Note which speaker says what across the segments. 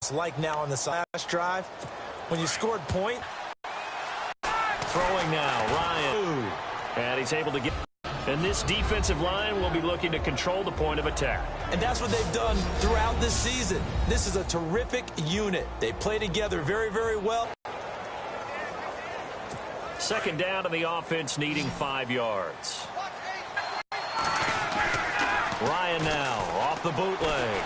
Speaker 1: it's like now on the last drive. When you scored point.
Speaker 2: Throwing now, Ryan. And he's able to get. And this defensive line will be looking to control the point of attack.
Speaker 1: And that's what they've done throughout this season. This is a terrific unit. They play together very, very well.
Speaker 2: Second down to the offense, needing 5 yards. Ryan now off the bootleg.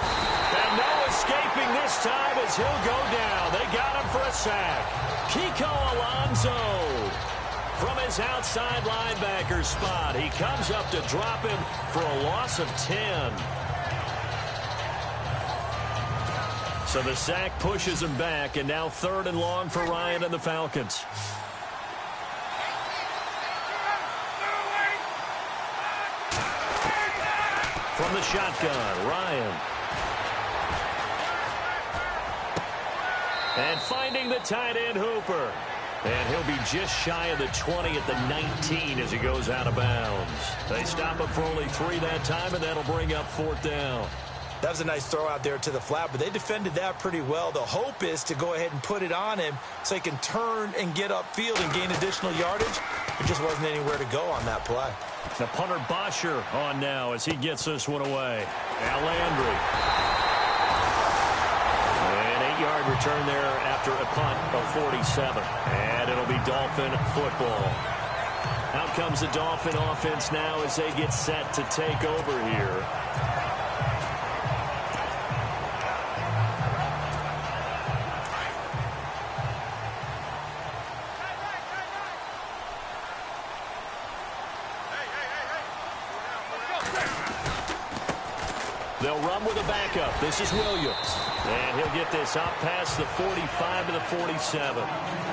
Speaker 2: And no escaping this time as he'll go down. They got him for a sack. Kiko Alonso from his outside linebacker spot. He comes up to drop him for a loss of 10. So the sack pushes him back, and now 3rd and long for Ryan and the Falcons. From the shotgun, Ryan. And finding the tight end, Hooper. And he'll be just shy of the 20 at the 19 as he goes out of bounds. They stop him for only 3 that time, and that'll bring up 4th down.
Speaker 1: That was a nice throw out there to the flat, but they defended that pretty well. The hope is to go ahead and put it on him so he can turn and get upfield and gain additional yardage. There just wasn't anywhere to go on that play.
Speaker 2: The punter Bosher on now as he gets this one away. Now Landry. An 8-yard return there after a punt of 47. And it'll be Dolphin football. Out comes the Dolphin offense now as they get set to take over here. They'll run with a backup. This is Williams. And he'll get this up past the 45 to the 47.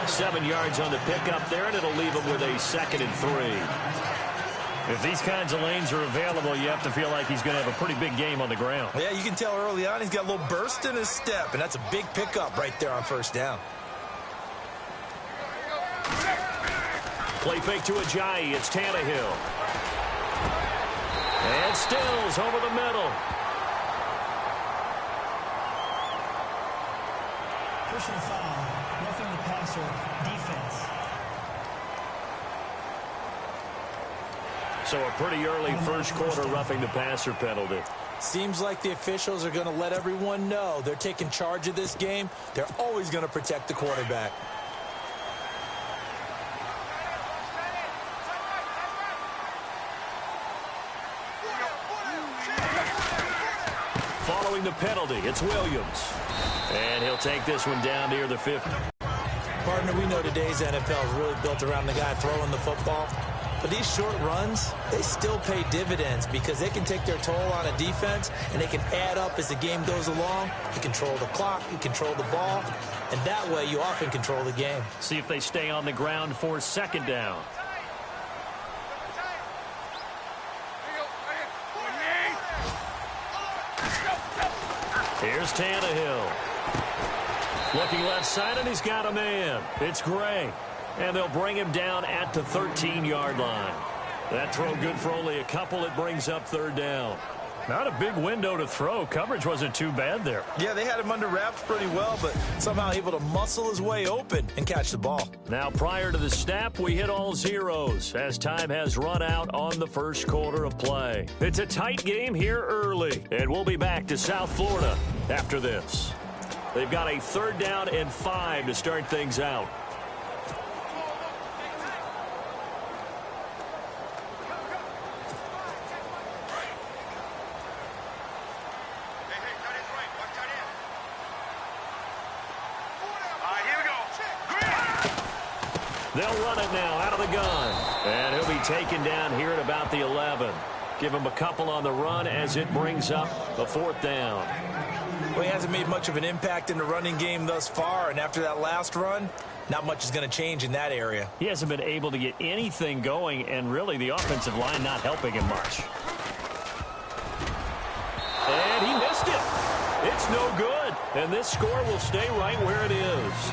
Speaker 2: 7 yards on the pickup there, and it'll leave him with a 2nd and 3. If these kinds of lanes are available, you have to feel like he's going to have a pretty big game on the ground.
Speaker 1: Yeah, you can tell early on he's got a little burst in his step, and that's a big pickup right there on 1st down.
Speaker 2: Play fake to Ajayi. It's Tannehill. And Stills over the middle.
Speaker 3: Personal foul, roughing the passer, defense.
Speaker 2: So a pretty early first quarter roughing the passer penalty.
Speaker 1: Seems like the officials are going to let everyone know they're taking charge of this game. They're always going to protect the quarterback.
Speaker 2: Following the penalty, it's Williams. And he'll take this one down near the 50.
Speaker 1: Partner, we know today's NFL is really built around the guy throwing the football. But these short runs, they still pay dividends because they can take their toll on a defense and they can add up as the game goes along. You control the clock, you control the ball, and that way you often control the game.
Speaker 2: See if they stay on the ground for 2nd down. Here's Tannehill. Looking left side, and he's got a man. It's Gray. And they'll bring him down at the 13-yard line. That throw good for only a couple. It brings up 3rd down. Not a big window to throw. Coverage wasn't too bad there.
Speaker 1: Yeah, they had him under wraps pretty well, but somehow able to muscle his way open and catch the ball.
Speaker 2: Now, prior to the snap, we hit all zeros as time has run out on the first quarter of play. It's a tight game here early, and we'll be back to South Florida after this. They've got a 3rd down and 5 to start things out. They'll run it now out of the gun. And he'll be taken down here at about the 11. Give him a couple on the run as it brings up the 4th down.
Speaker 1: Well, he hasn't made much of an impact in the running game thus far, and after that last run, not much is going to change in that area.
Speaker 2: He hasn't been able to get anything going, and really the offensive line not helping him much. And he missed it. It's no good. And this score will stay right where it is.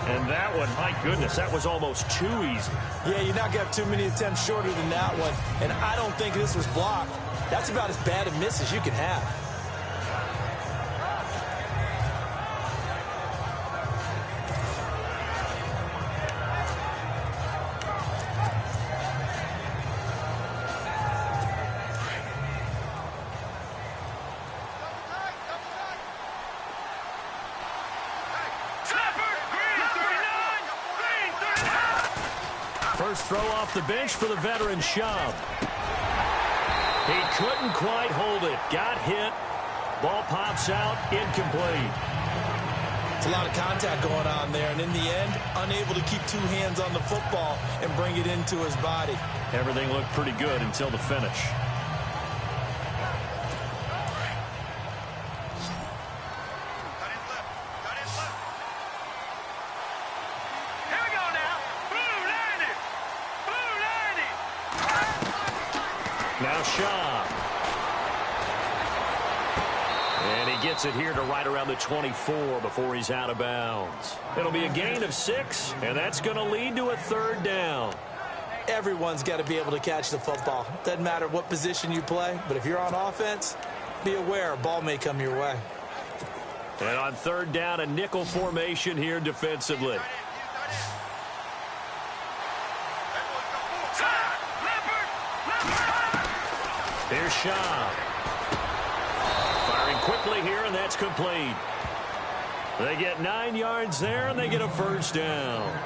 Speaker 2: And that one, my goodness, that was almost too easy.
Speaker 1: Yeah, you're not going to have too many attempts shorter than that one. And I don't think this was blocked. That's about as bad a miss as you can have.
Speaker 2: First throw off the bench for the veteran Schaub. He couldn't quite hold it. Got hit. Ball pops out. Incomplete.
Speaker 1: It's a lot of contact going on there, and in the end, unable to keep two hands on the football and bring it into his body.
Speaker 2: Everything looked pretty good until the finish. Now Schaub. And he gets it here to right around the 24 before he's out of bounds. It'll be a gain of 6, and that's going to lead to a third down.
Speaker 1: Everyone's got to be able to catch the football. Doesn't matter what position you play, but if you're on offense, be aware a ball may come your way.
Speaker 2: And on third down, a nickel formation here defensively. Here's Schaub. Firing quickly here, and that's complete. They get 9 yards there, and they get a first down.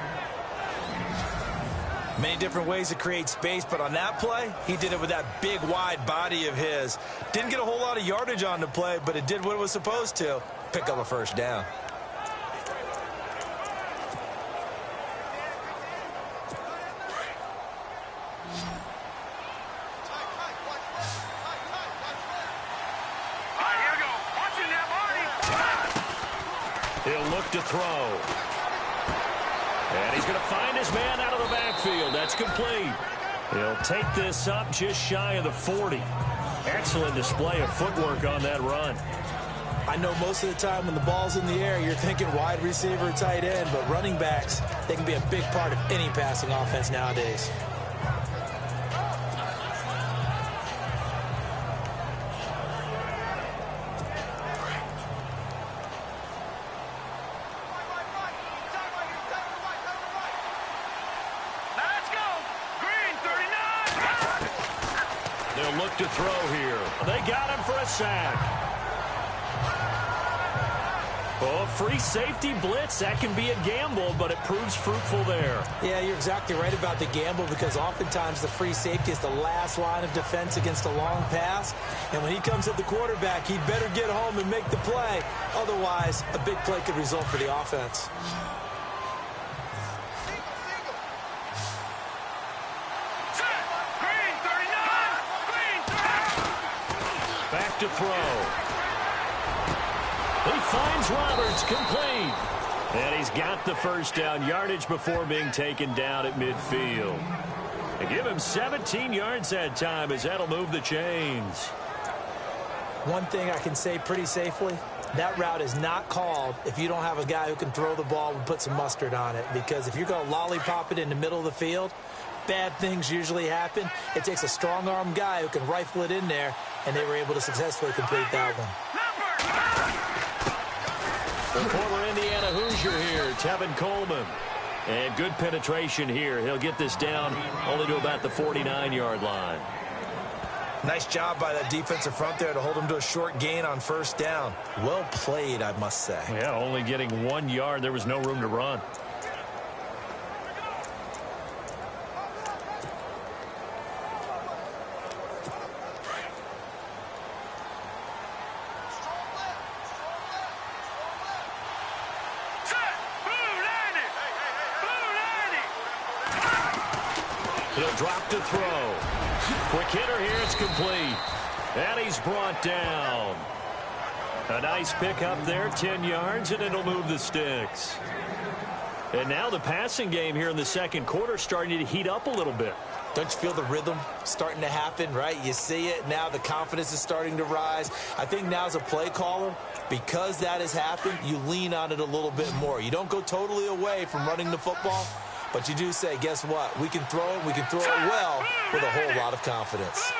Speaker 1: Many different ways to create space, but on that play, he did it with that big, wide body of his. Didn't get a whole lot of yardage on the play, but it did what it was supposed to. Pick up a first down.
Speaker 2: He'll look to throw. And he's going to find his man out of the backfield. That's complete. He'll take this up just shy of the 40. Excellent display of footwork on that run.
Speaker 1: I know most of the time when the ball's in the air, you're thinking wide receiver, tight end, but running backs, they can be a big part of any passing offense nowadays.
Speaker 2: They'll look to throw here. They got him for a sack. Oh, free safety blitz. That can be a gamble, but it proves fruitful there.
Speaker 1: Yeah, you're exactly right about the gamble because oftentimes the free safety is the last line of defense against a long pass. And when he comes at the quarterback, he'd better get home and make the play. Otherwise, a big play could result for the offense.
Speaker 2: Back to throw. He finds Roberts, complete. And he's got the first down yardage before being taken down at midfield. They give him 17 yards that time as that'll move the chains.
Speaker 1: One thing I can say pretty safely, that route is not called if you don't have a guy who can throw the ball and put some mustard on it. Because if you're going to lollipop it in the middle of the field, bad things usually happen. It takes a strong-arm guy who can rifle it in there, and they were able to successfully complete that one.
Speaker 2: The former Indiana Hoosier here, Tevin Coleman. And good penetration here. He'll get this down only to about the 49-yard line.
Speaker 1: Nice job by that defensive front there to hold him to a short gain on first down. Well played, I must say.
Speaker 2: Yeah, only getting 1 yard. There was no room to run. He'll drop to throw. Quick hitter here, it's complete. And he's brought down. A nice pickup there, 10 yards, and it'll move the sticks. And now the passing game here in the second quarter starting to heat up a little bit.
Speaker 1: Don't you feel the rhythm starting to happen, right? You see it now, the confidence is starting to rise. I think now as a play caller, because that has happened, you lean on it a little bit more. You don't go totally away from running the football, but you do say, guess what? We can throw it well with a whole lot of confidence.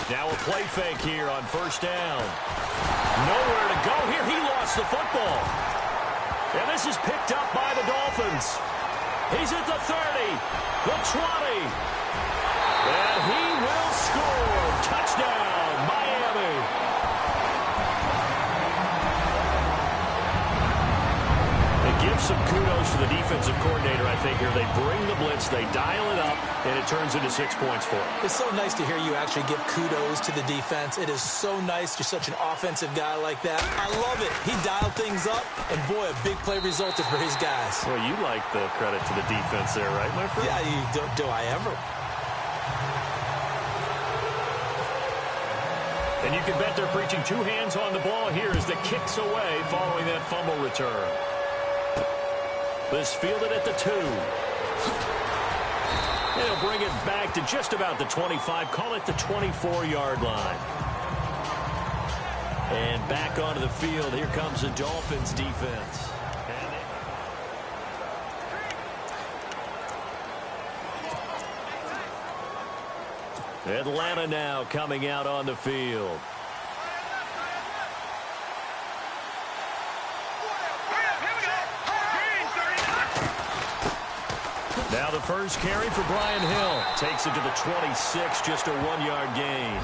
Speaker 2: Now a play fake here on first down. Nowhere to go here. He lost the football. And this is picked up by the Dolphins. He's at the 30, the 20. And he will score. Touchdown, Miami. They give give some kudos to the defensive coordinator, I think, here. They bring the blitz, they dial it up, and it turns into 6 points for them.
Speaker 1: It's so nice to hear you actually give kudos to the defense. It is so nice. You're such an offensive guy like that. I love it. He dialed things up, and boy, a big play resulted for his guys.
Speaker 2: Well, you like the credit to the defense there, right, my friend?
Speaker 1: Yeah, do I ever?
Speaker 2: And you can bet they're preaching 2 hands on the ball here as the kick's away following that fumble return. This fielded at the 2. They'll bring it back to just about the 25. Call it the 24-yard line. And back onto the field. Here comes the Dolphins defense. Atlanta now coming out on the field. Now the first carry for Brian Hill. Takes it to the 26, just a 1-yard gain.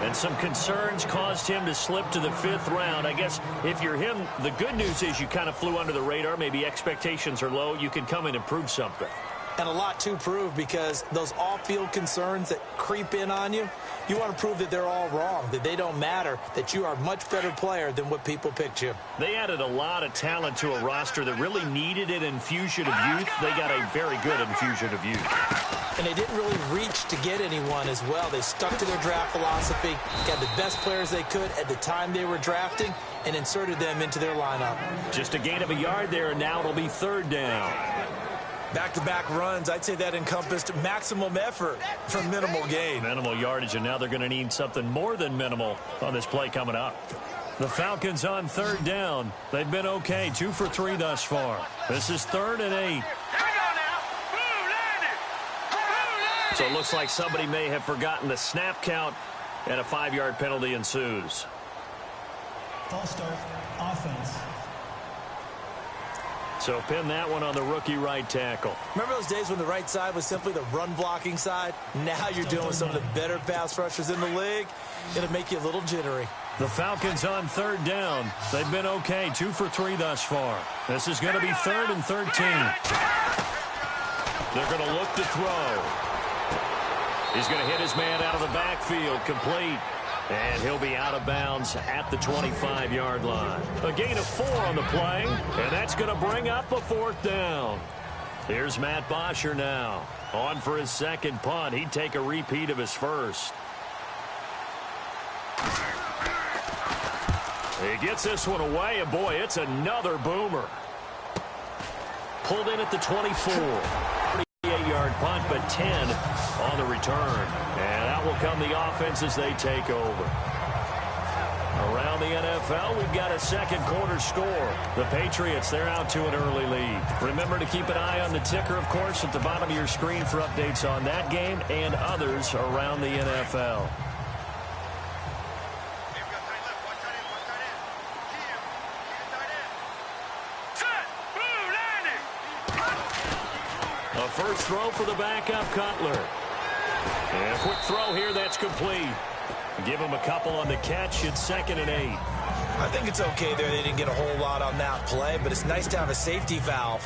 Speaker 2: And some concerns caused him to slip to the 5th round. I guess if you're him, the good news is you kind of flew under the radar. Maybe expectations are low. You can come in and prove something.
Speaker 1: And a lot to prove, because those off-field concerns that creep in on you, you want to prove that they're all wrong, that they don't matter, that you are a much better player than what people picked you.
Speaker 2: They added a lot of talent to a roster that really needed an infusion of youth. They got a very good infusion of youth.
Speaker 1: And they didn't really reach to get anyone as well. They stuck to their draft philosophy, got the best players they could at the time they were drafting, and inserted them into their lineup.
Speaker 2: Just a gain of a yard there, and now it'll be 3rd down.
Speaker 1: Back-to-back runs, I'd say that encompassed maximum effort for minimal gain.
Speaker 2: Minimal yardage, and now they're going to need something more than minimal on this play coming up. The Falcons on 3rd down. They've been okay, 2 for 3 thus far. This is 3rd and 8. So it looks like somebody may have forgotten the snap count, and a 5-yard penalty ensues.
Speaker 3: False start, offense.
Speaker 2: So pin that one on the rookie right tackle.
Speaker 1: Remember those days when the right side was simply the run-blocking side? Now you're dealing with some of the better pass rushers in the league. It'll make you a little jittery.
Speaker 2: The Falcons on 3rd down. They've been okay, 2 for 3 thus far. This is going to be 3rd and 13. They're going to look to throw. He's going to hit his man out of the backfield, complete. And he'll be out of bounds at the 25-yard line. A gain of 4 on the play, and that's going to bring up a 4th down. Here's Matt Bosher now. On for his 2nd punt. He'd take a repeat of his first. He gets this one away, and boy, it's another boomer. Pulled in at the 24. 38-yard punt, but 10 on the return. And out will come the offense as they take over. Around the NFL, we've got a 2nd quarter score. The Patriots, they're out to an early lead. Remember to keep an eye on the ticker, of course, at the bottom of your screen for updates on that game and others around the NFL. A first throw for the backup, Cutler. And a quick throw here, that's complete. Give him a couple on the catch. It's 2nd and 8.
Speaker 1: I think it's okay there. They didn't get a whole lot on that play, but it's nice to have a safety valve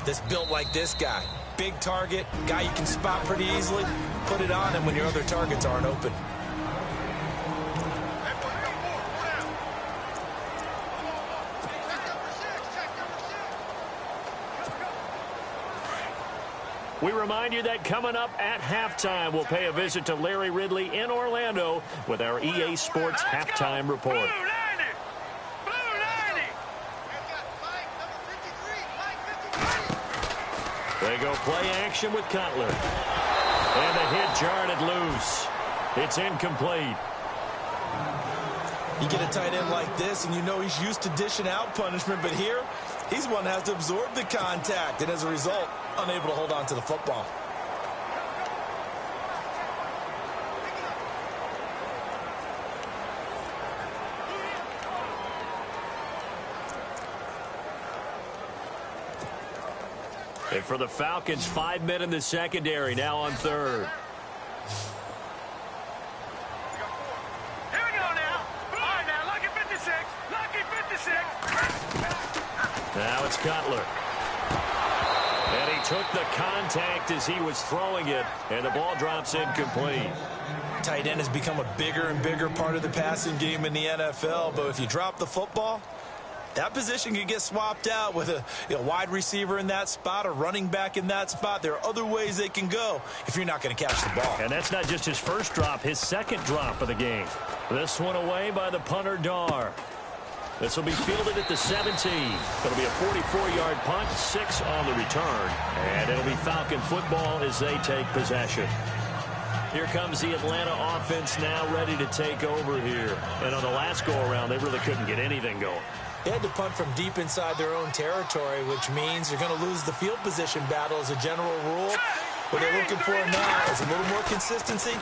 Speaker 1: that's built like this guy. Big target, guy you can spot pretty easily. Put it on him when your other targets aren't open.
Speaker 2: We remind you that coming up at halftime, we'll pay a visit to Larry Ridley in Orlando with our EA Sports Halftime Report. They go play action with Cutler. And the hit jarred it loose. It's incomplete.
Speaker 1: You get a tight end like this, and you know he's used to dishing out punishment, but here, he's one that has to absorb the contact, and as a result, unable to hold on to the football.
Speaker 2: And for the Falcons, 5 men in the secondary, now on 3rd. it's Cutler. And he took the contact as he was throwing it, and the ball drops incomplete.
Speaker 1: Tight end has become a bigger and bigger part of the passing game in the NFL, but if you drop the football, that position can get swapped out with a wide receiver in that spot, a running back in that spot. There are other ways they can go if you're not going to catch the ball.
Speaker 2: And that's not just his first drop, his second drop of the game. This one away by the punter, Dar. This will be fielded at the 17. It'll be a 44-yard punt, 6 on the return. And it'll be Falcon football as they take possession. Here comes the Atlanta offense now ready to take over here. And on the last go-around, they really couldn't get anything going.
Speaker 1: They had to punt from deep inside their own territory, which means you're going to lose the field position battle as a general rule. What they're looking for now is a little more consistency,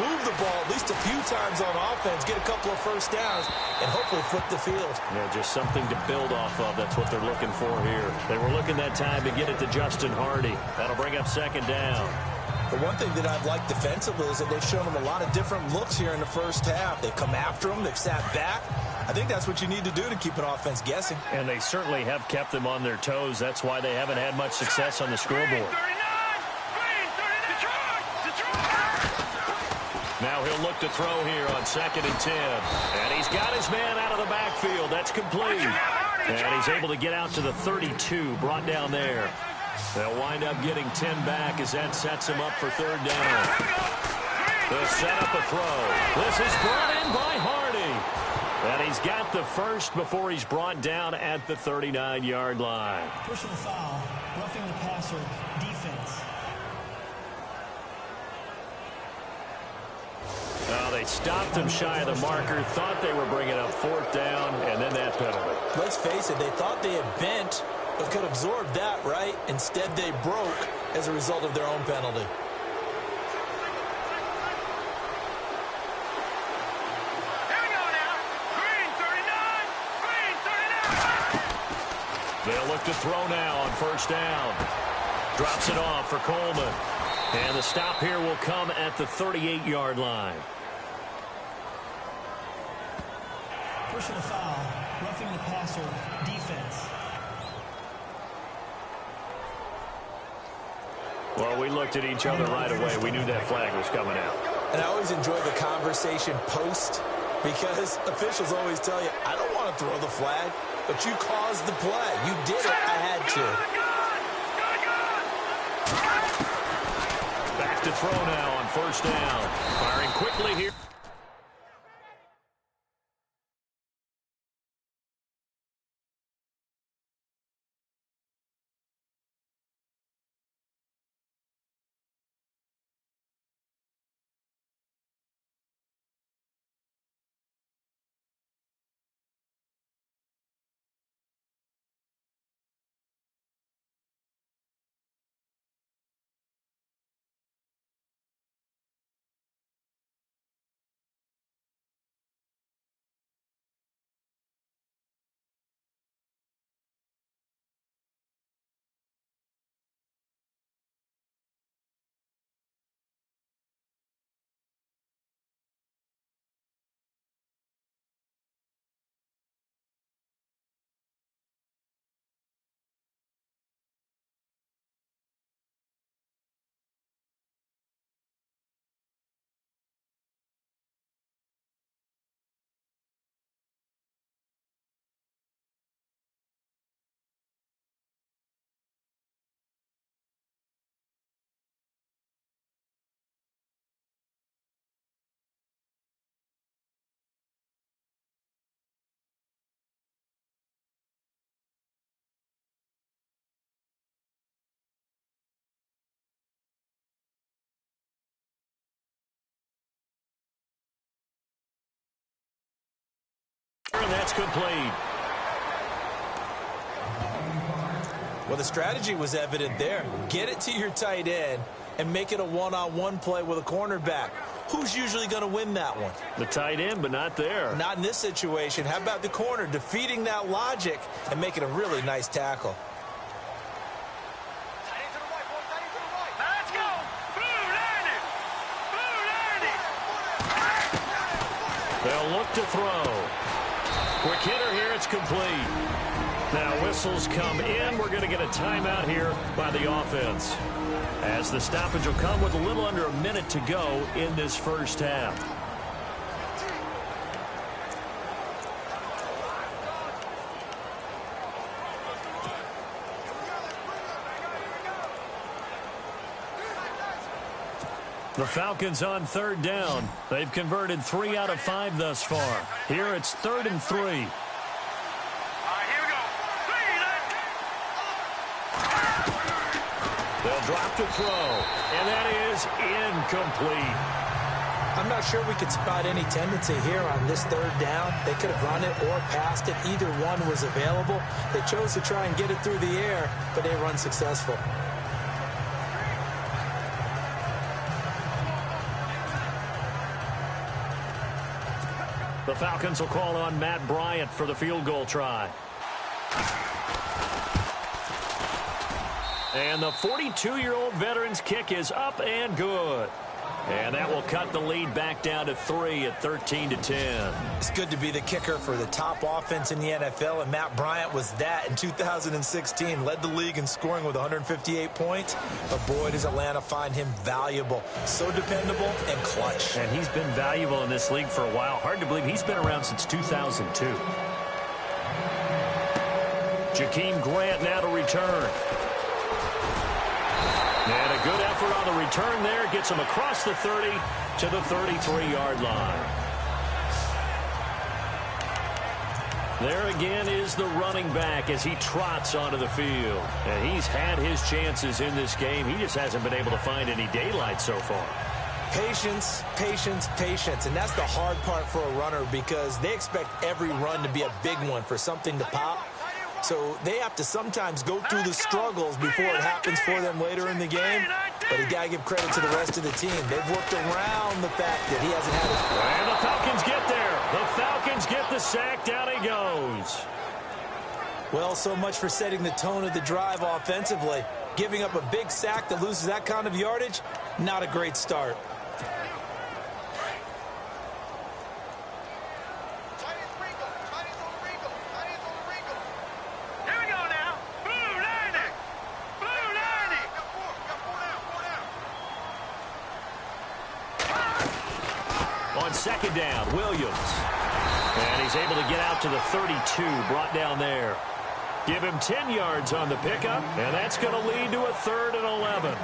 Speaker 1: move the ball at least a few times on offense, get a couple of first downs, and hopefully flip the field.
Speaker 2: Yeah, just something to build off of. That's what they're looking for here. They were looking that time to get it to Justin Hardy. That'll bring up second down.
Speaker 1: The one thing that I've liked defensively is that they've shown them a lot of different looks here in the first half. They've come after them. They've sat back. I think that's what you need to do to keep an offense guessing.
Speaker 2: And they certainly have kept them on their toes. That's why they haven't had much success on the scoreboard. Now he'll look to throw here on 2nd and 10. And he's got his man out of the backfield. That's complete. And he's able to get out to the 32, brought down there. They'll wind up getting 10 back as that sets him up for third down. They'll set up a throw. This is brought in by Hardy. And he's got the first before he's brought down at the 39-yard line.
Speaker 3: Personal foul, roughing the passer, defense.
Speaker 2: Now they stopped him shy of the marker, thought they were bringing up 4th down, and then that penalty.
Speaker 1: Let's face it, they thought they had bent, but could absorb that, right? Instead, they broke as a result of their own penalty.
Speaker 2: They'll look to throw now on 1st down. Drops it off for Coleman. And the stop here will come at the 38-yard line.
Speaker 3: Personal foul, roughing the passer, defense.
Speaker 2: Well, we looked at each other right away. We knew that flag was coming out.
Speaker 1: And I always enjoy the conversation post because officials always tell you, I don't want to throw the flag, but you caused the play. You did it. I had to.
Speaker 2: Back to throw now on 1st down. Firing quickly here. And that's complete.
Speaker 1: Well, the strategy was evident there. Get it to your tight end and make it a one-on-one play with a cornerback. Who's usually going to win that one?
Speaker 2: The tight end, but not there.
Speaker 1: Not in this situation. How about the corner defeating that logic and making a really nice tackle?
Speaker 2: They'll look to throw. Quick hitter here. It's complete. Now whistles come in. We're going to get a timeout here by the offense, as the stoppage will come with a little under a minute to go in this first half. The Falcons on third down. They've converted 3 out of 5 thus far. Here it's 3rd and 3.
Speaker 4: Here we go.
Speaker 2: They'll drop to throw, and that is incomplete.
Speaker 1: I'm not sure we could spot any tendency here on this 3rd down. They could have run it or passed it. Either one was available. They chose to try and get it through the air, but they run successful.
Speaker 2: The Falcons will call on Matt Bryant for the field goal try. And the 42-year-old veteran's kick is up and good. And that will cut the lead back down to 3 at 13-10.
Speaker 1: It's good to be the kicker for the top offense in the NFL, and Matt Bryant was that in 2016. Led the league in scoring with 158 points. But boy, does Atlanta find him valuable. So dependable and clutch.
Speaker 2: And he's been valuable in this league for a while. Hard to believe he's been around since 2002. Jakeem Grant now to return. And a good effort on the return there. Gets him across the 30 to the 33-yard line. There again is the running back as he trots onto the field. And he's had his chances in this game. He just hasn't been able to find any daylight so far.
Speaker 1: Patience, patience, patience. And that's the hard part for a runner, because they expect every run to be a big one for something to pop. So they have to sometimes go through the struggles before it happens for them later in the game. But you got to give credit to the rest of the team. They've worked around the fact that he hasn't had it.
Speaker 2: And the Falcons get there. The Falcons get the sack. Down he goes.
Speaker 1: Well, so much for setting the tone of the drive offensively. Giving up a big sack that loses that kind of yardage, not a great start.
Speaker 2: On second down, Williams. And he's able to get out to the 32, brought down there. Give him 10 yards on the pickup, and that's going to lead to a 3rd and 11.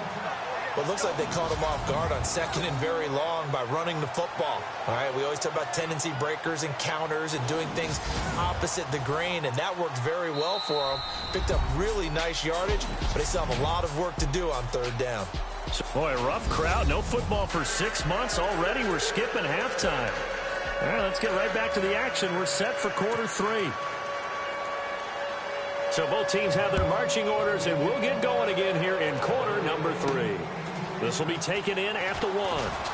Speaker 1: Well, it looks like they caught him off guard on 2nd and very long by running the football. All right, we always talk about tendency breakers and counters and doing things opposite the grain, and that worked very well for them. Picked up really nice yardage, but they still have a lot of work to do on 3rd down.
Speaker 2: Boy, rough crowd. No football for 6 months already. We're skipping halftime. All right, let's get right back to the action. We're set for quarter 3. So both teams have their marching orders, and we'll get going again here in quarter number 3. This will be taken in at the 1.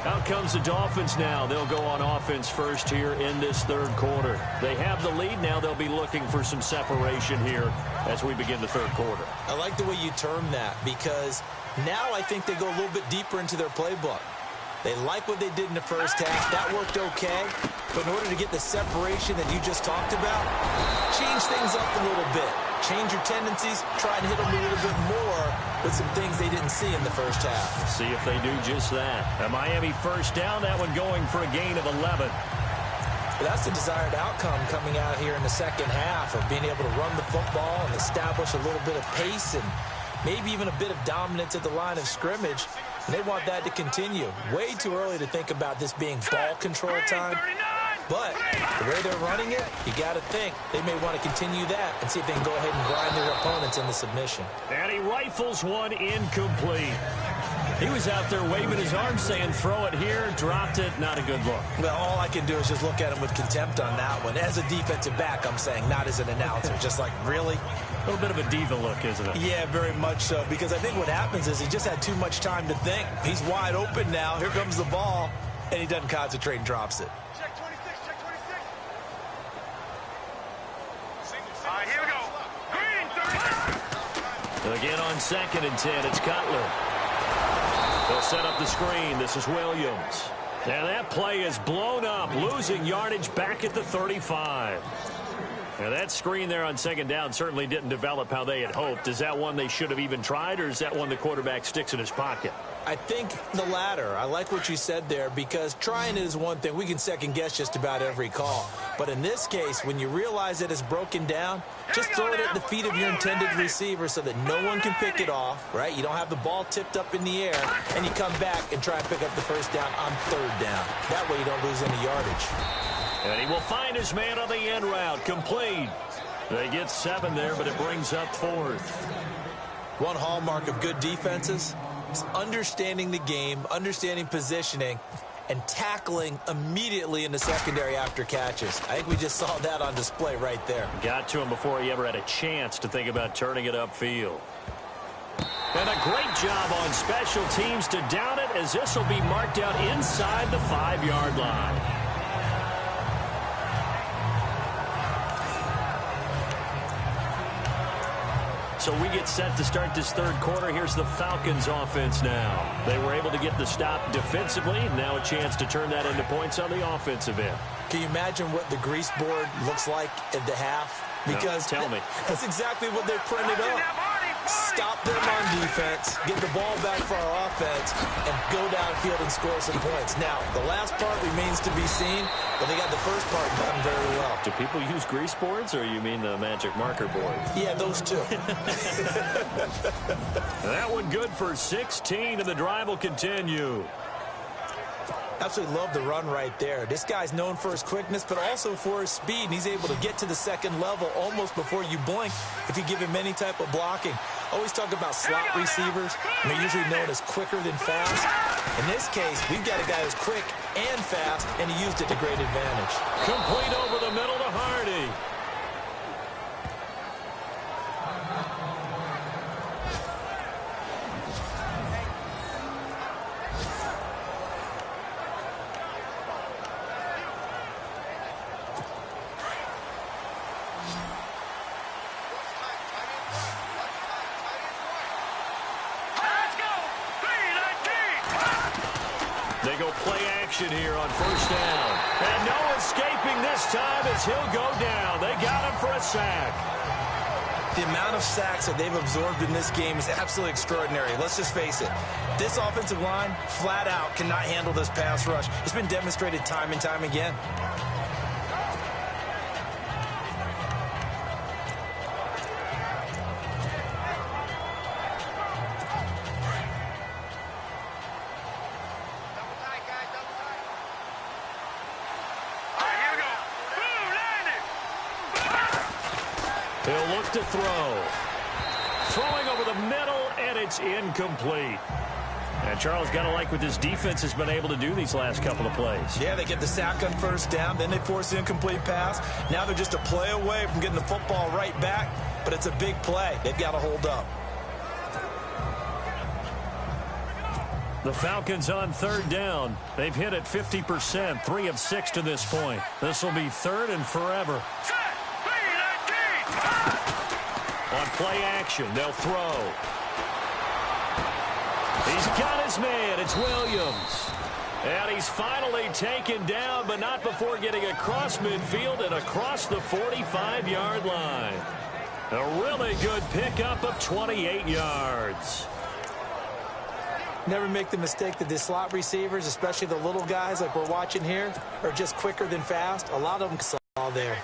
Speaker 2: Out comes the Dolphins now. They'll go on offense first here in this 3rd quarter. They have the lead now. They'll be looking for some separation here as we begin the 3rd quarter.
Speaker 1: I like the way you term that, because now I think they go a little bit deeper into their playbook. They like what they did in the first half. That worked okay. But in order to get the separation that you just talked about, change things up a little bit. Change your tendencies. Try and hit them a little bit more with some things they didn't see in the first half.
Speaker 2: Let's see if they do just that. A Miami first down. That one going for a gain of 11.
Speaker 1: But that's the desired outcome coming out here in the second half, of being able to run the football and establish a little bit of pace and maybe even a bit of dominance at the line of scrimmage. And they want that to continue. Way too early to think about this being ball control time. But the way they're running it, you got to think they may want to continue that and see if they can go ahead and grind their opponents into submission.
Speaker 2: And he rifles one incomplete. He was out there waving his arms saying, throw it here, dropped it, not a good look.
Speaker 1: Well, all I can do is just look at him with contempt on that one. As a defensive back, I'm saying, not as an announcer. Just like, really?
Speaker 2: A little bit of a diva look, isn't it?
Speaker 1: Yeah, very much so. Because I think what happens is he just had too much time to think. He's wide open now. Here comes the ball. And he doesn't concentrate and drops it.
Speaker 4: Check 26, check 26. All right, here we go. Green, 36.
Speaker 2: Again on 2nd and 10, it's Cutler. They'll set up the screen. This is Williams. And that play is blown up, losing yardage back at the 35. Now that screen there on 2nd down certainly didn't develop how they had hoped. Is that one they should have even tried, or is that one the quarterback sticks in his pocket?
Speaker 1: I think the latter. I like what you said there, because trying it is one thing. We can second guess just about every call. But in this case, when you realize that it's broken down, just throw it at the feet of your intended receiver so that no one can pick it off, right? You don't have the ball tipped up in the air, and you come back and try and pick up the first down on 3rd down. That way you don't lose any yardage.
Speaker 2: And he will find his man on the end route. Complete. They get 7 there, but it brings up 4th.
Speaker 1: One hallmark of good defenses is understanding the game, understanding positioning, and tackling immediately in the secondary after catches. I think we just saw that on display right there.
Speaker 2: Got to him before he ever had a chance to think about turning it upfield. And a great job on special teams to down it, as this will be marked out inside the 5-yard line. So we get set to start this 3rd quarter. Here's the Falcons offense now. They were able to get the stop defensively. Now a chance to turn that into points on the offensive end.
Speaker 1: Can you imagine what the grease board looks like at the half? Because
Speaker 2: no, tell me.
Speaker 1: That's exactly what they printed up. Stop them on defense, get the ball back for our offense, and go downfield and score some points. Now, the last part remains to be seen, but they got the first part done very well.
Speaker 2: Do people use grease boards, or you mean the magic marker boards?
Speaker 1: Yeah, those two.
Speaker 2: That one good for 16, and the drive will continue.
Speaker 1: Absolutely love the run right there. This guy's known for his quickness, but also for his speed, and he's able to get to the 2nd level almost before you blink if you give him any type of blocking. Always talk about slot receivers, and they're usually known as quicker than fast. In this case, we've got a guy who's quick and fast, and he used it to great advantage.
Speaker 2: Complete over the middle to Hardy. They go play action here on 1st down. And no escaping this time as he'll go down. They got him for a sack.
Speaker 1: The amount of sacks that they've absorbed in this game is absolutely extraordinary. Let's just face it. This offensive line, flat out, cannot handle this pass rush. It's been demonstrated time and time again.
Speaker 2: He'll look to throw. Throwing over the middle, and it's incomplete. And Charles, got to like what this defense has been able to do these last couple of plays.
Speaker 1: Yeah, they get the sack on 1st down, then they force the incomplete pass. Now they're just a play away from getting the football right back, but it's a big play. They've got to hold up.
Speaker 2: The Falcons on 3rd down. They've hit it 50%, 3 of 6 to this point. This will be 3rd and forever. On play action, they'll throw. He's got his man. It's Williams. And he's finally taken down, but not before getting across midfield and across the 45-yard line. A really good pickup of 28 yards.
Speaker 1: Never make the mistake that the slot receivers, especially the little guys like we're watching here, are just quicker than fast. A lot of them saw there.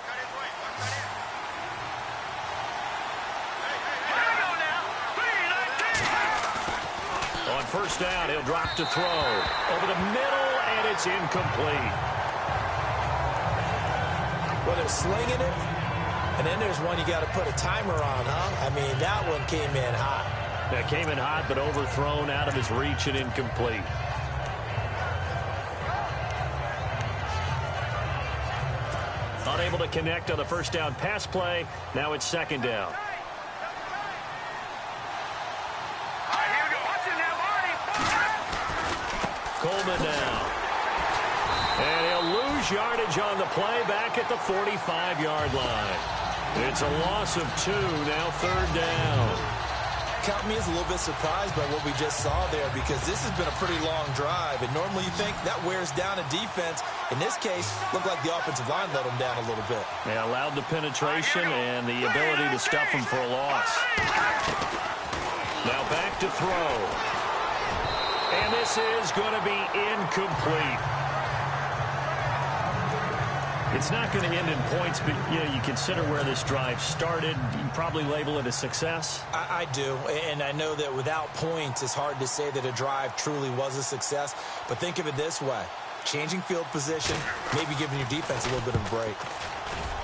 Speaker 2: On 1st down, he'll drop to throw. Over the middle, and it's incomplete.
Speaker 1: Well, they're slinging it, and then there's one you got to put a timer on, huh? I mean, that one came in hot.
Speaker 2: That came in hot, but overthrown, out of his reach, and incomplete. Unable to connect on the 1st down pass play. Now it's 2nd down. Coleman now. And he'll lose yardage on the play back at the 45-yard line. It's a loss of 2, now 3rd down.
Speaker 1: count me as a little bit surprised by what we just saw there, because this has been a pretty long drive, and normally you think that wears down a defense. In this case, looked like the offensive line let them down a little bit.
Speaker 2: They allowed the penetration and the ability to stuff them for a loss. Now back to throw. And this is going to be incomplete. It's not going to end in points, but you consider where this drive started. You probably label it a success.
Speaker 1: I do, and I know that without points, it's hard to say that a drive truly was a success. But think of it this way. Changing field position, maybe giving your defense a little bit of a break.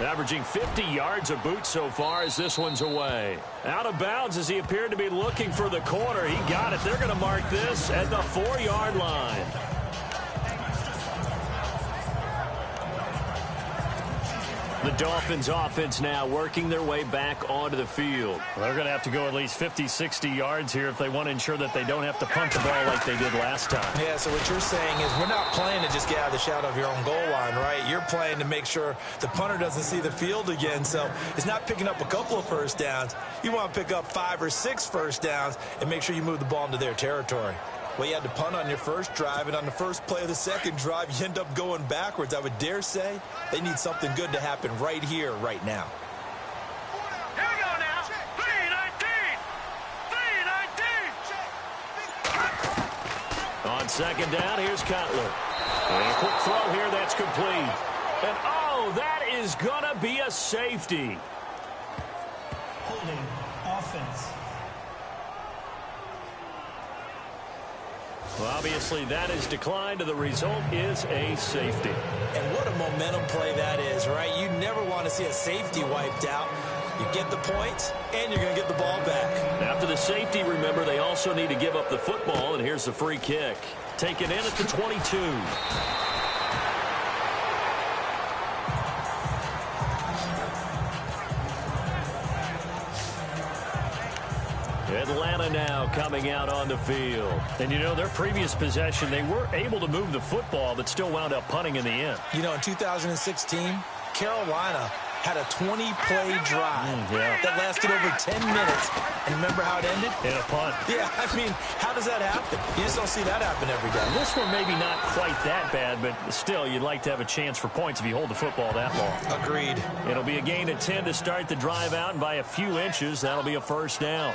Speaker 2: Averaging 50 yards a boot so far as this one's away. Out of bounds as he appeared to be looking for the corner. He got it. They're going to mark this at the 4-yard line. The Dolphins offense now working their way back onto the field.
Speaker 3: Well, they're going to have to go at least 50, 60 yards here if they want to ensure that they don't have to punt the ball like they did last time.
Speaker 1: Yeah, so what you're saying is we're not playing to just get out of the shadow of your own goal line, right? You're playing to make sure the punter doesn't see the field again. So it's not picking up a couple of first downs. You want to pick up 5 or 6 first downs and make sure you move the ball into their territory. Well, you had to punt on your first drive, and on the first play of the second drive, you end up going backwards. I would dare say they need something good to happen right here, right now.
Speaker 4: Here we go now. 3-19. 3-19.
Speaker 2: On second down, here's Cutler. And a quick throw here, that's complete. And, oh, that is going to be a safety.
Speaker 3: Holding offense.
Speaker 2: Well, obviously, that is declined, and the result is a safety.
Speaker 1: And what a momentum play that is, right? You never want to see a safety wiped out. You get the points, and you're going to get the ball back.
Speaker 2: After the safety, remember, they also need to give up the football, and here's the free kick. Taken in at the 22. Atlanta now coming out on the field.
Speaker 3: And, their previous possession, they were able to move the football, but still wound up punting in the end.
Speaker 1: In 2016, Carolina had a 20-play drive that lasted over 10 minutes. And remember how it ended?
Speaker 3: In a punt.
Speaker 1: Yeah, how does that happen? You just don't see that happen every day.
Speaker 3: This one maybe not quite that bad, but still, you'd like to have a chance for points if you hold the football that long.
Speaker 1: Agreed.
Speaker 2: It'll be a gain of 10 to start the drive out, and by a few inches, that'll be a first down.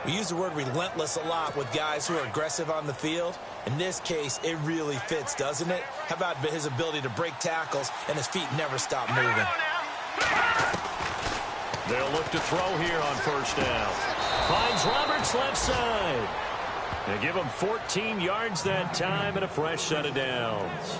Speaker 1: We use the word relentless a lot with guys who are aggressive on the field. In this case, it really fits, doesn't it? How about his ability to break tackles and his feet never stop moving?
Speaker 2: They'll look to throw here on first down. Finds Roberts left side. They give him 14 yards that time and a fresh set of downs.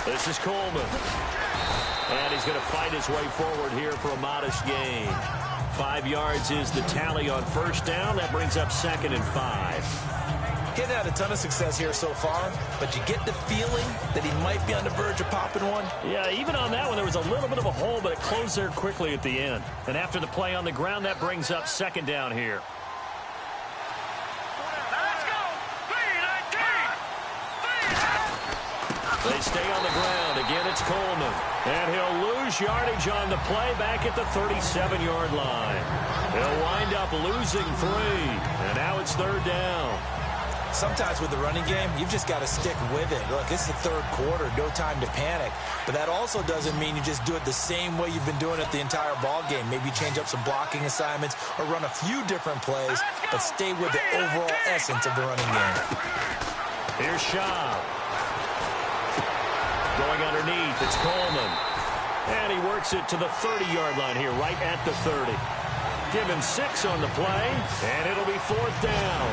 Speaker 2: This is Coleman. And he's going to fight his way forward here for a modest gain. 5 yards is the tally on first down. That brings up 2nd and 5.
Speaker 1: He hasn't had a ton of success here so far, but you get the feeling that he might be on the verge of popping one.
Speaker 2: Yeah, even on that one, there was a little bit of a hole, but it closed there quickly at the end. And after the play on the ground, that brings up 2nd down here. They stay on the ground. Again, it's Coleman. And he'll lose yardage on the play back at the 37-yard line. He'll wind up losing 3. And now it's 3rd down.
Speaker 1: Sometimes with the running game, you've just got to stick with it. Look, it's the 3rd quarter, no time to panic. But that also doesn't mean you just do it the same way you've been doing it the entire ball game. Maybe change up some blocking assignments or run a few different plays, but stay with the overall essence of the running game.
Speaker 2: Here's Shaw. Going underneath, it's Coleman. And he works it to the 30-yard line here, right at the 30. Give him 6 on the play, and it'll be 4th down.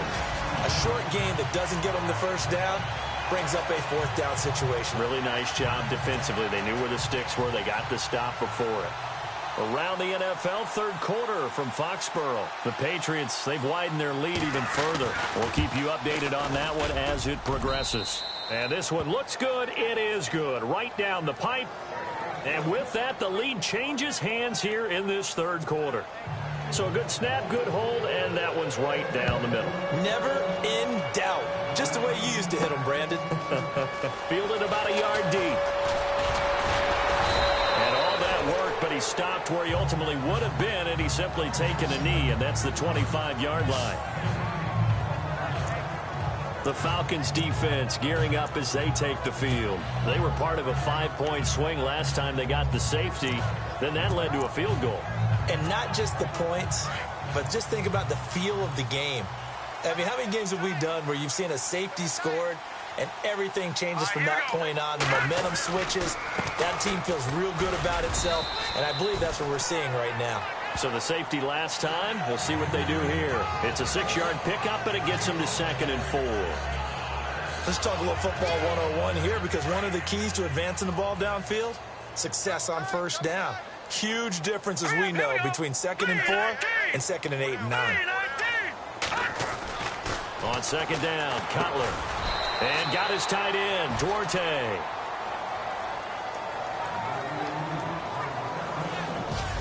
Speaker 1: A short gain that doesn't get him the first down brings up a 4th down situation.
Speaker 2: Really nice job defensively. They knew where the sticks were. They got the stop before it.
Speaker 3: Around the NFL, third quarter from Foxborough. The Patriots, they've widened their lead even further. We'll keep you updated on that one as it progresses. And this one looks good. It is good. Right down the pipe. And with that, the lead changes hands here in this third quarter. So a good snap, good hold, and that one's right down the middle.
Speaker 1: Never in doubt. Just the way you used to hit them, Brandon.
Speaker 3: Fielded about a yard deep. And all that work, but he stopped where he ultimately would have been, and he's simply taken a knee, and that's the 25-yard line. The Falcons defense gearing up as they take the field. They were part of a 5-point swing last time they got the safety. Then that led to a field goal.
Speaker 1: And not just the points, but just think about the feel of the game. I mean, how many games have we done where you've seen a safety scored and everything changes from that point on? The momentum switches. That team feels real good about itself, and I believe that's what we're seeing right now.
Speaker 3: So the safety last time, we'll see what they do here. It's a 6-yard pickup, and it gets them to 2nd and 4.
Speaker 1: Let's talk a little football 101 here, because one of the keys to advancing the ball downfield, success on first down. Huge difference, as we know, between 2nd and 4 and 2nd and 8 and 9.
Speaker 3: On 2nd down, Cutler. And got his tight end, Duarte.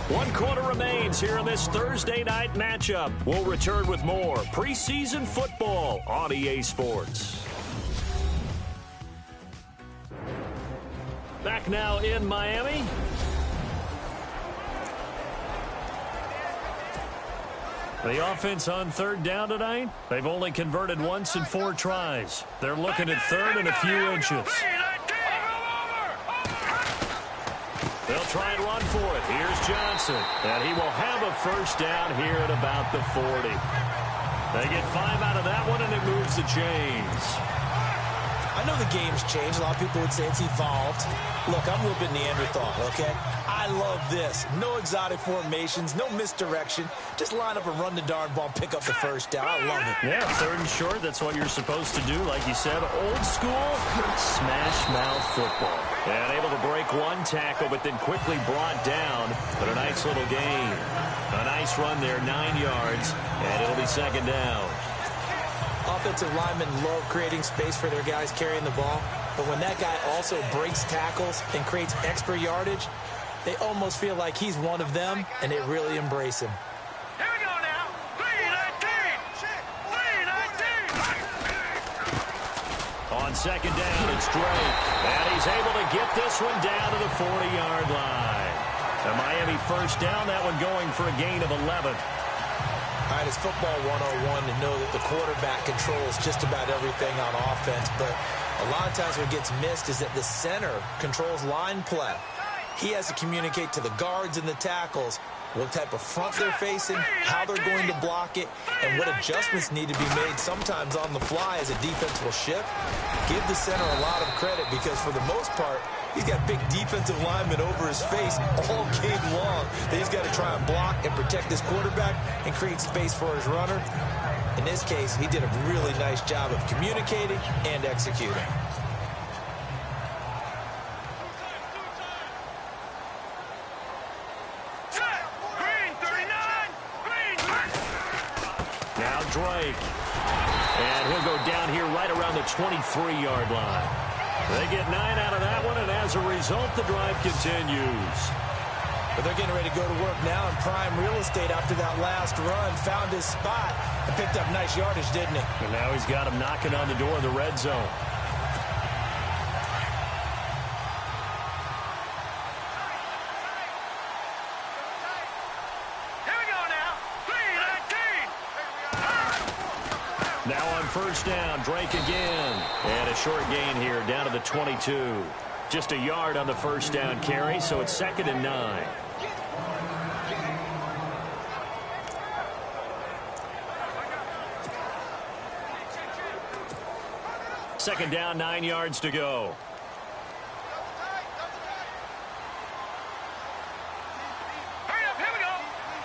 Speaker 3: One quarter remains here in this Thursday night matchup. We'll return with more preseason football on EA Sports. Back now in Miami. The offense on 3rd down tonight, they've only converted once in 4 tries. They're looking at 3rd and a few inches. They'll try and run for it. Here's Johnson. And he will have a first down here at about the 40. They get 5 out of that one, and it moves the chains.
Speaker 1: I know the game's changed. A lot of people would say it's evolved. Look, I'm a little bit Neanderthal, okay? I love this. No exotic formations, no misdirection. Just line up and run the darn ball, pick up the first down. I love it.
Speaker 3: Yeah, 3rd and short, that's what you're supposed to do. Like you said, old school, smash mouth football. And able to break one tackle, but then quickly brought down. But a nice little gain. A nice run there, 9 yards, and it'll be 2nd down.
Speaker 1: Offensive linemen love creating space for their guys carrying the ball. But when that guy also breaks tackles and creates extra yardage, they almost feel like he's one of them, and they really embrace him.
Speaker 4: Here we go now. 3-19. 3-19.
Speaker 3: On 2nd down, it's Drake. And he's able to get this one down to the 40-yard line. The Miami first down, that one going for a gain of 11.
Speaker 1: All right, it's football 101 to know that the quarterback controls just about everything on offense, but a lot of times what gets missed is that the center controls line play. He has to communicate to the guards and the tackles what type of front they're facing, how they're going to block it, and what adjustments need to be made sometimes on the fly as a defense will shift. Give the center a lot of credit because for the most part, he's got big defensive linemen over his face all game long that he's got to try and block and protect his quarterback and create space for his runner. In this case, he did a really nice job of communicating and executing.
Speaker 3: Now Drake. And he'll go down here right around the 23-yard line. They get 9 out of that one, and as a result, the drive continues.
Speaker 1: But they're getting ready to go to work now in prime real estate after that last run. Found his spot and picked up nice yardage, didn't he?
Speaker 3: And now he's got him knocking on the door of the red zone.
Speaker 4: Here we go now. 3-19.
Speaker 3: Now on first down, Drake again. And a short gain here down to the 22. Just a yard on the first down carry, so it's 2nd and 9. Second down, 9 yards to go.
Speaker 4: Hurry up, here we go.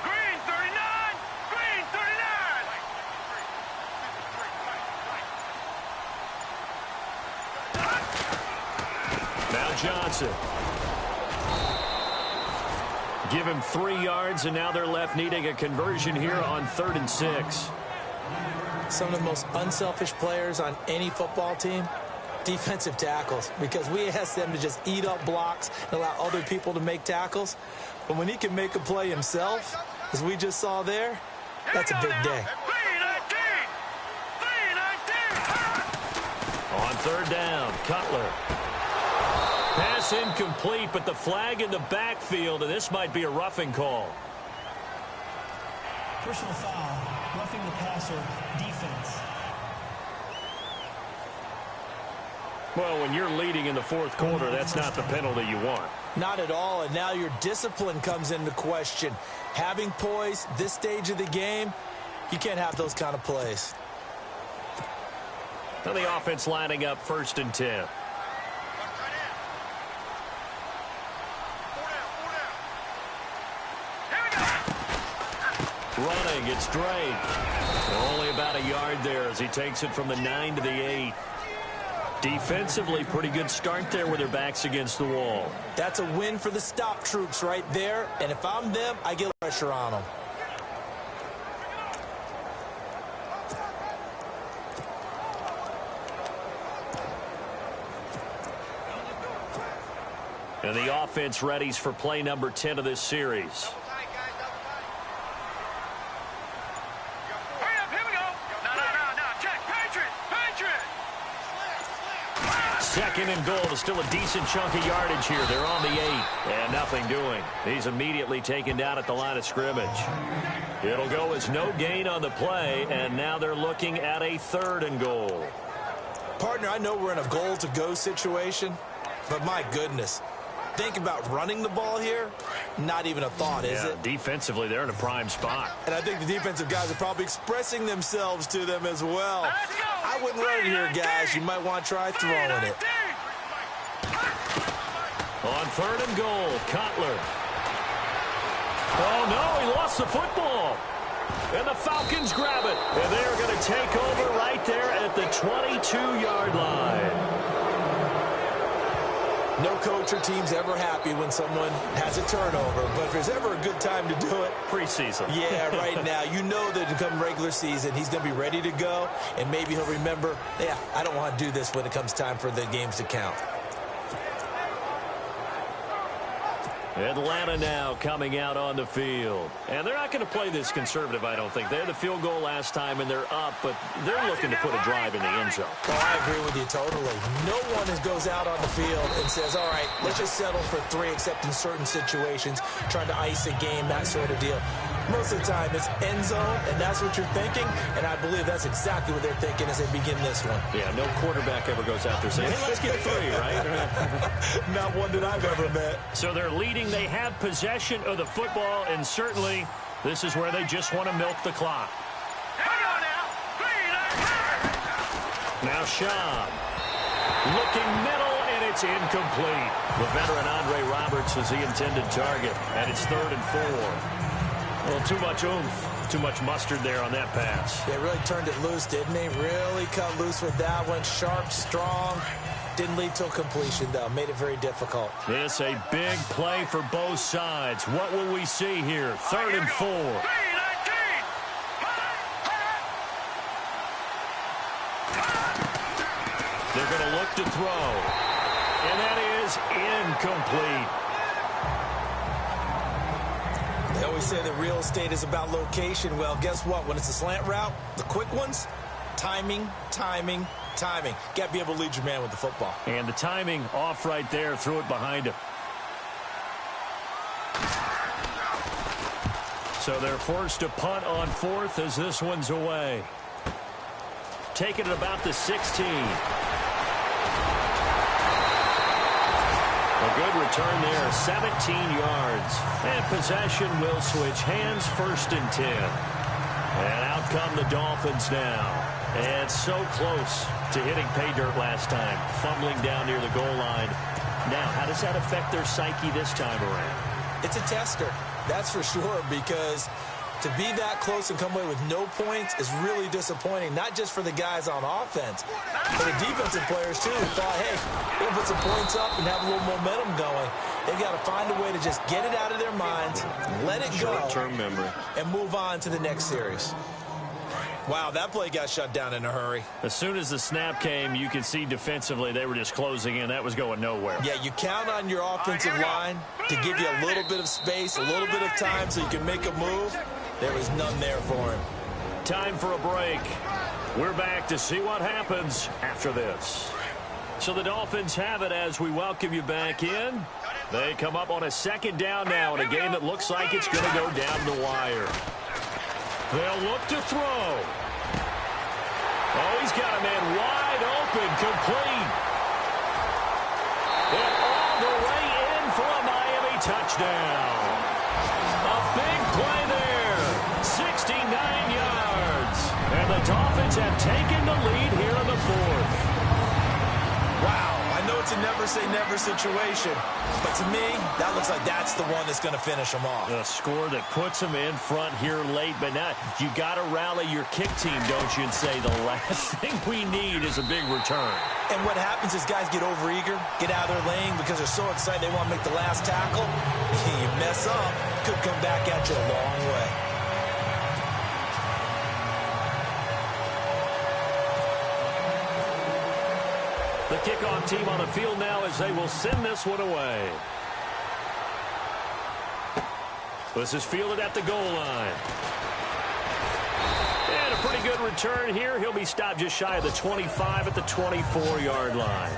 Speaker 4: Green 39. Green 39.
Speaker 3: Now Johnson. Give him 3 yards, and now they're left needing a conversion here on 3rd and 6.
Speaker 1: Some of the most unselfish players on any football team, defensive tackles, because we ask them to just eat up blocks and allow other people to make tackles. But when he can make a play himself, as we just saw there, that's a big day.
Speaker 3: On 3rd down, Cutler. Pass incomplete, but the flag in the backfield, and this might be a roughing call.
Speaker 5: Personal foul, roughing the passer, defense.
Speaker 3: Well, when you're leading in the 4th quarter, that's not the penalty you want.
Speaker 1: Not at all, and now your discipline comes into question. Having poise this stage of the game, you can't have those kind of plays.
Speaker 3: Now the offense lining up 1st and 10. Running, it's Drake. Only about a yard there as he takes it from the 9 to the 8. Defensively, pretty good start there with their backs against the wall.
Speaker 1: That's a win for the stop troops right there, and if I'm them, I get pressure on them.
Speaker 3: And the offense readies for play number 10 of this series. Second and goal. There's still a decent chunk of yardage here. They're on the 8. And nothing doing. He's immediately taken down at the line of scrimmage. It'll go as no gain on the play, and now they're looking at a 3rd and goal.
Speaker 1: Partner, I know we're in a goal-to-go situation, but my goodness. Think about running the ball here. Not even a thought, is it?
Speaker 3: Defensively, they're in a prime spot.
Speaker 1: And I think the defensive guys are probably expressing themselves to them as well. I wouldn't run it here, guys. You might want to try throwing it.
Speaker 3: On 3rd and goal, Cutler. Oh, no, he lost the football. And the Falcons grab it. And they're going to take over right there at the 22-yard line.
Speaker 1: No coach or team's ever happy when someone has a turnover, but if there's ever a good time to do it,
Speaker 3: preseason.
Speaker 1: Yeah, right now. You know that come regular season, he's going to be ready to go, and maybe he'll remember, yeah, I don't want to do this when it comes time for the games to count.
Speaker 3: Atlanta now coming out on the field. And they're not going to play this conservative, I don't think. They had the field goal last time, and they're up, but they're looking to put a drive in the end zone.
Speaker 1: Oh, I agree with you totally. No one goes out on the field and says, all right, let's just settle for 3, except in certain situations, trying to ice a game, that sort of deal. Most of the time, it's end zone, and that's what you're thinking, and I believe that's exactly what they're thinking as they begin this one.
Speaker 3: Yeah, no quarterback ever goes out there saying, hey, let's get 3, right?
Speaker 1: Not one that I've ever met.
Speaker 3: So they're leading. They have possession of the football, and certainly this is where they just want to milk the clock. Now Schaub looking middle, and it's incomplete. The veteran Andre Roberts is the intended target, and it's 3rd and 4. Well, too much oomph, too much mustard there on that pass.
Speaker 1: They really turned it loose, didn't they? Really cut loose with that one. Sharp, strong. Didn't lead to a completion, though. Made it very difficult.
Speaker 3: This a big play for both sides. What will we see here? 3rd and 4. They're going to look to throw. And that is incomplete.
Speaker 1: They always say that real estate is about location. Well, guess what? When it's a slant route, the quick ones, timing, timing, timing. Got to be able to lead your man with the football.
Speaker 3: And the timing off right there. Threw it behind him. So they're forced to punt on 4th as this one's away. Taking it about the 16. A good return there, 17 yards. And possession will switch hands, 1st and 10. And out come the Dolphins now. And so close to hitting pay dirt last time, fumbling down near the goal line. Now, how does that affect their psyche this time around?
Speaker 1: It's a tester, that's for sure, because To be that close and come away with no points is really disappointing, not just for the guys on offense, but the defensive players, too, who thought, hey, we'll put some points up and have a little momentum going. They've got to find a way to just get it out of their minds, let it go,
Speaker 2: short-term memory,
Speaker 1: and move on to the next series. Wow, that play got shut down in a hurry.
Speaker 3: As soon as the snap came, you could see defensively they were just closing in. That was going nowhere.
Speaker 1: Yeah, you count on your offensive line to give you a little bit of space, a little bit of time so you can make a move. There was none there for him.
Speaker 3: Time for a break. We're back to see what happens after this. So the Dolphins have it as we welcome you back in. They come up on a second down now in a game that looks like it's going to go down the wire. They'll look to throw. Oh, he's got a man wide open, complete. And all the way in for a Miami touchdown. A big play there, 69 yards. And the Dolphins have taken the lead here in the fourth.
Speaker 1: Wow, I know it's a never-say-never situation, but to me, that looks like that's the one that's going to finish them off.
Speaker 3: A score that puts them in front here late, but now you got to rally your kick team, don't you, and say the last thing we need is a big return.
Speaker 1: And what happens is guys get overeager, get out of their lane because they're so excited they want to make the last tackle. You mess up, could come back at you a long way.
Speaker 3: The kickoff team on the field now as they will send this one away. This is fielded at the goal line. And a pretty good return here. He'll be stopped just shy of the 25 at the 24-yard line.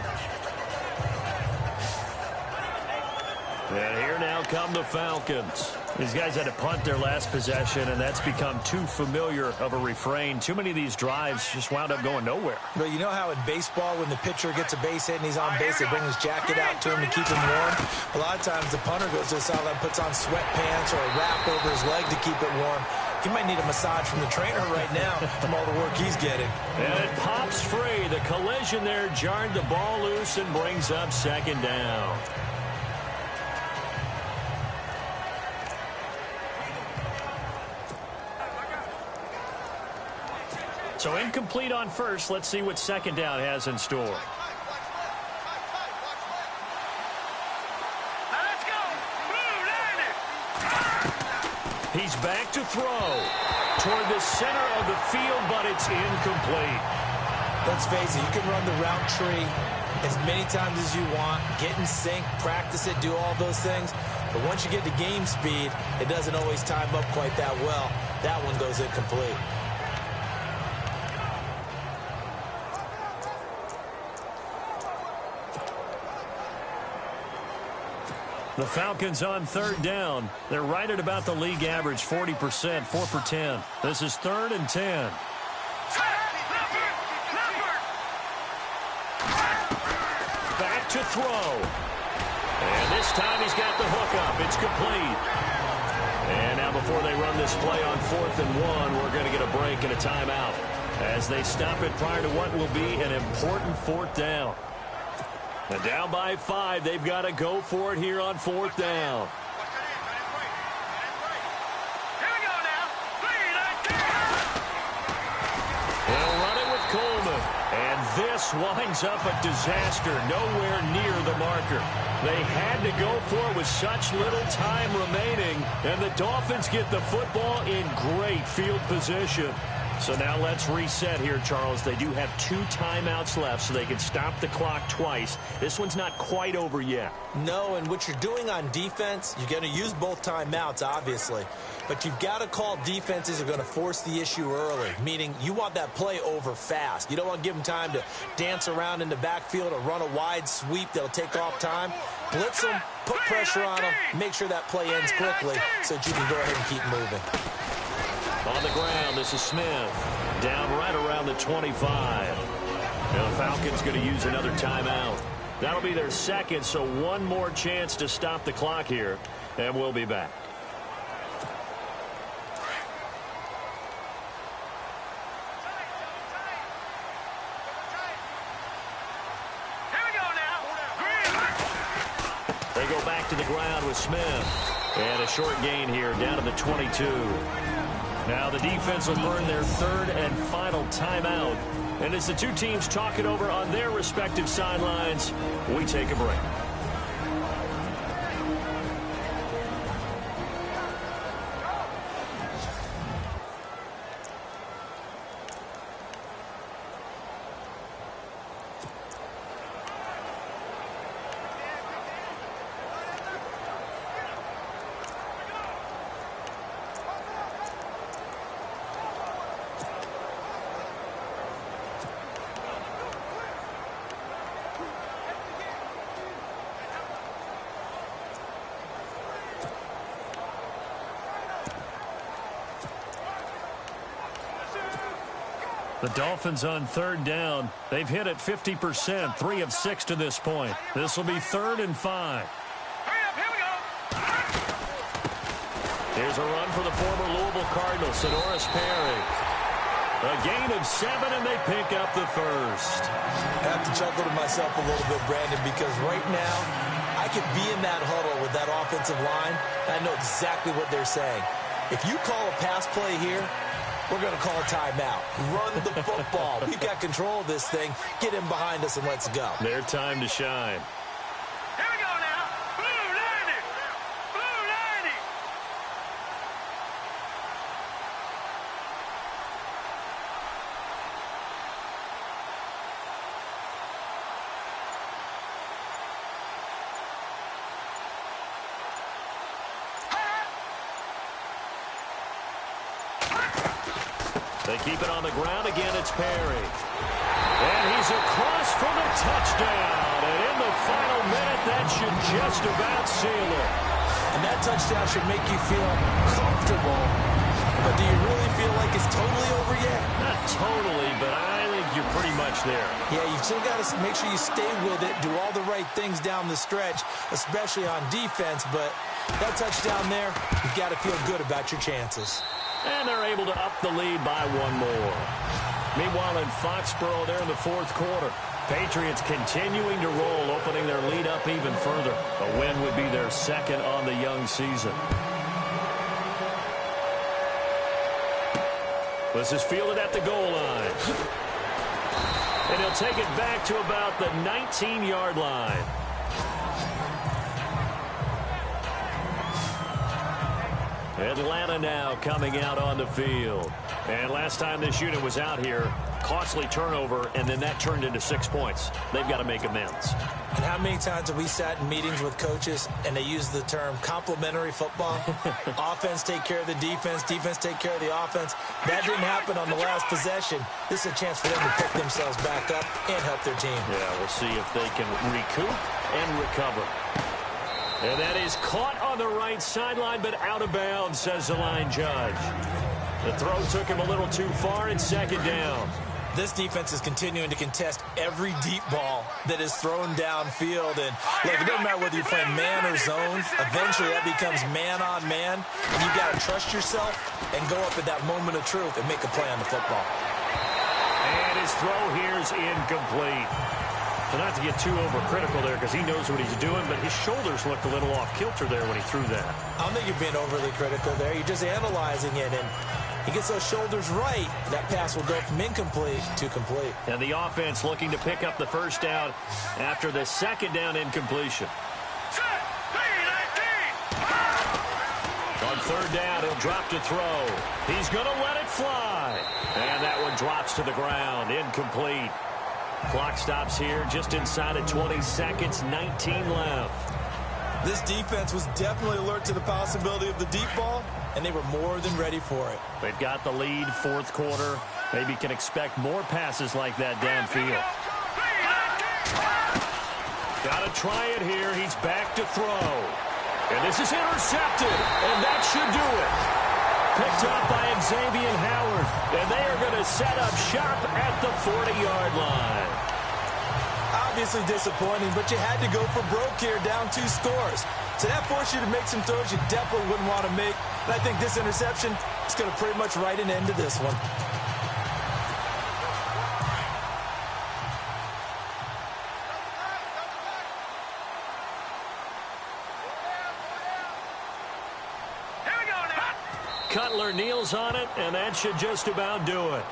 Speaker 3: And here now come the Falcons. These guys had to punt their last possession, and that's become too familiar of a refrain. Too many of these drives just wound up going nowhere.
Speaker 1: But you know how in baseball, when the pitcher gets a base hit and he's on base, they bring his jacket out to him to keep him warm? A lot of times the punter goes to the sideline, puts on sweatpants or a wrap over his leg to keep it warm. He might need a massage from the trainer right now from all the work he's getting.
Speaker 3: And it pops free. The collision there jarred the ball loose and brings up second down. So incomplete on first. Let's see what second down has in store.
Speaker 4: Let's go.
Speaker 3: He's back to throw toward the center of the field, but it's incomplete.
Speaker 1: Let's face it, you can run the route tree as many times as you want, get in sync, practice it, do all those things. But once you get to game speed, it doesn't always time up quite that well. That one goes incomplete.
Speaker 3: The Falcons on third down. They're right at about the league average, 40%, 4 for 10. This is 3rd and 10. Back to throw. And this time he's got the hook up. It's complete. And now before they run this play on 4th and 1, we're going to get a break and a timeout as they stop it prior to what will be an important 4th down. And down by 5, they've got to go for it here on 4th down.
Speaker 4: Here we go now. 3, 9, 10.
Speaker 3: They'll run it with Coleman. And this winds up a disaster, nowhere near the marker. They had to go for it with such little time remaining, and the Dolphins get the football in great field position. So now let's reset here, Charles. They do have 2 timeouts left, so they can stop the clock twice. This one's not quite over yet.
Speaker 1: No, and what you're doing on defense, you're going to use both timeouts, obviously. But you've got to call defenses are going to force the issue early, meaning you want that play over fast. You don't want to give them time to dance around in the backfield or run a wide sweep that'll take off time. Blitz them, put pressure on them, make sure that play ends quickly so that you can go ahead and keep moving.
Speaker 3: On the ground, this is Smith. Down right around the 25. Now the Falcons going to use another timeout. That'll be their second, so one more chance to stop the clock here, and we'll be back. They go back to the ground with Smith. And a short gain here, down to the 22. Now the defense will burn their third and final timeout. And as the two teams talk it over on their respective sidelines, we take a break. The Dolphins on third down. They've hit it 50%, 3 of 6 to this point. This will be 3rd and 5.
Speaker 4: Hurry up, here we go.
Speaker 3: Here's a run for the former Louisville Cardinal, Sonoris Perry. A gain of 7, and they pick up the first.
Speaker 1: I have to chuckle to myself a little bit, Brandon, because right now I could be in that huddle with that offensive line, and I know exactly what they're saying. If you call a pass play here, we're going to call a timeout. Run the football. We've got control of this thing. Get him behind us and let's go.
Speaker 3: Their time to shine.
Speaker 4: Here we go now. Blue 90. Blue 90.
Speaker 3: They keep it on the ground again. It's Perry. And he's across for the touchdown. And in the final minute, that should just about seal it.
Speaker 1: And that touchdown should make you feel comfortable. But do you really feel like it's totally over yet?
Speaker 3: Not totally, but I think you're pretty much there.
Speaker 1: Yeah, you've still got to make sure you stay with it, do all the right things down the stretch, especially on defense. But that touchdown there, you've got to feel good about your chances.
Speaker 3: And they're able to up the lead by 1 more. Meanwhile, in Foxborough, they're in the 4th quarter. Patriots continuing to roll, opening their lead up even further. A win would be their 2nd on the young season. This is fielded at the goal line. And he'll take it back to about the 19-yard line. Atlanta now coming out on the field. And last time this unit was out here, costly turnover, and then that turned into 6 points. They've got to make amends.
Speaker 1: And how many times have we sat in meetings with coaches and they use the term complementary football? Offense take care of the defense, defense take care of the offense. That didn't happen on the last possession. This is a chance for them to pick themselves back up and help their team.
Speaker 3: Yeah, we'll see if they can recoup and recover. And that is caught on the right sideline, but out of bounds, says the line judge. The throw took him a little too far, and 2nd down.
Speaker 1: This defense is continuing to contest every deep ball that is thrown downfield. And look, it doesn't matter whether you're playing man or zone. Eventually, that becomes man on man. And you've got to trust yourself and go up at that moment of truth and make a play on the football.
Speaker 3: And his throw here is incomplete. So not to get too overcritical there because he knows what he's doing, but his shoulders looked a little off kilter there when he threw that.
Speaker 1: I don't think you're being overly critical there. You're just analyzing it, and he gets those shoulders right. That pass will go from incomplete to complete.
Speaker 3: And the offense looking to pick up the first down after the 2nd down incompletion. On 3rd down, he'll drop to throw. He's going to let it fly. And that one drops to the ground. Incomplete. Clock stops here just inside of 20 seconds, 19 left.
Speaker 1: This defense was definitely alert to the possibility of the deep ball, and they were more than ready for it.
Speaker 3: They've got the lead, 4th quarter. Maybe can expect more passes like that downfield. Got to try it here. He's back to throw. And this is intercepted, and that should do it. Picked up by Xavier Howard, and they are going to set up shop at the 40-yard line.
Speaker 1: Obviously disappointing, but you had to go for broke here, down 2 scores. So that forced you to make some throws you definitely wouldn't want to make. And I think this interception is going to pretty much write an end to this one.
Speaker 3: Cutler kneels on it, and that should just about do it.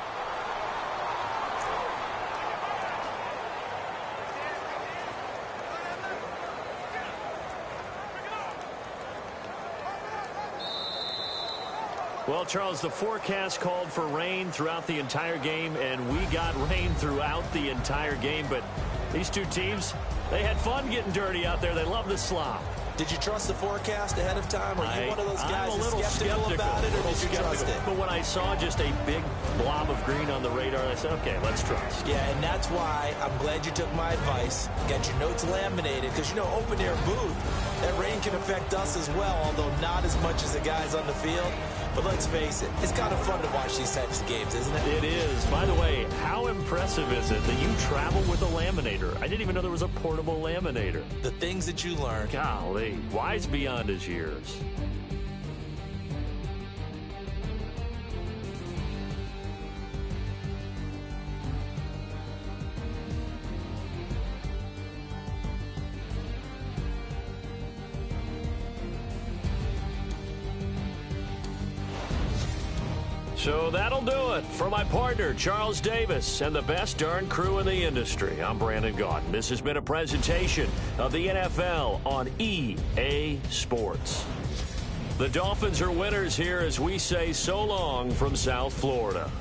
Speaker 3: Well, Charles, the forecast called for rain throughout the entire game, and we got rain throughout the entire game. But these two teams, they had fun getting dirty out there. They love the slop.
Speaker 1: Did you trust the forecast ahead of time? Or are you one of those guys
Speaker 3: I'm a little
Speaker 1: skeptical about it, or did you trust it?
Speaker 3: But when I saw just a big blob of green on the radar, I said, okay, let's trust.
Speaker 1: Yeah, and that's why I'm glad you took my advice. Got your notes laminated, because, you know, open-air booth, that rain can affect us as well, although not as much as the guys on the field. But let's face it, it's kind of fun to watch these types of games, isn't it?
Speaker 3: It is. By the way, how impressive is it that you travel with a laminator? I didn't even know there was a portable laminator.
Speaker 1: The things that you learn.
Speaker 3: Golly, wise beyond his years. So that'll do it for my partner, Charles Davis, and the best darn crew in the industry. I'm Brandon Gaudin. This has been a presentation of the NFL on EA Sports. The Dolphins are winners here as we say so long from South Florida.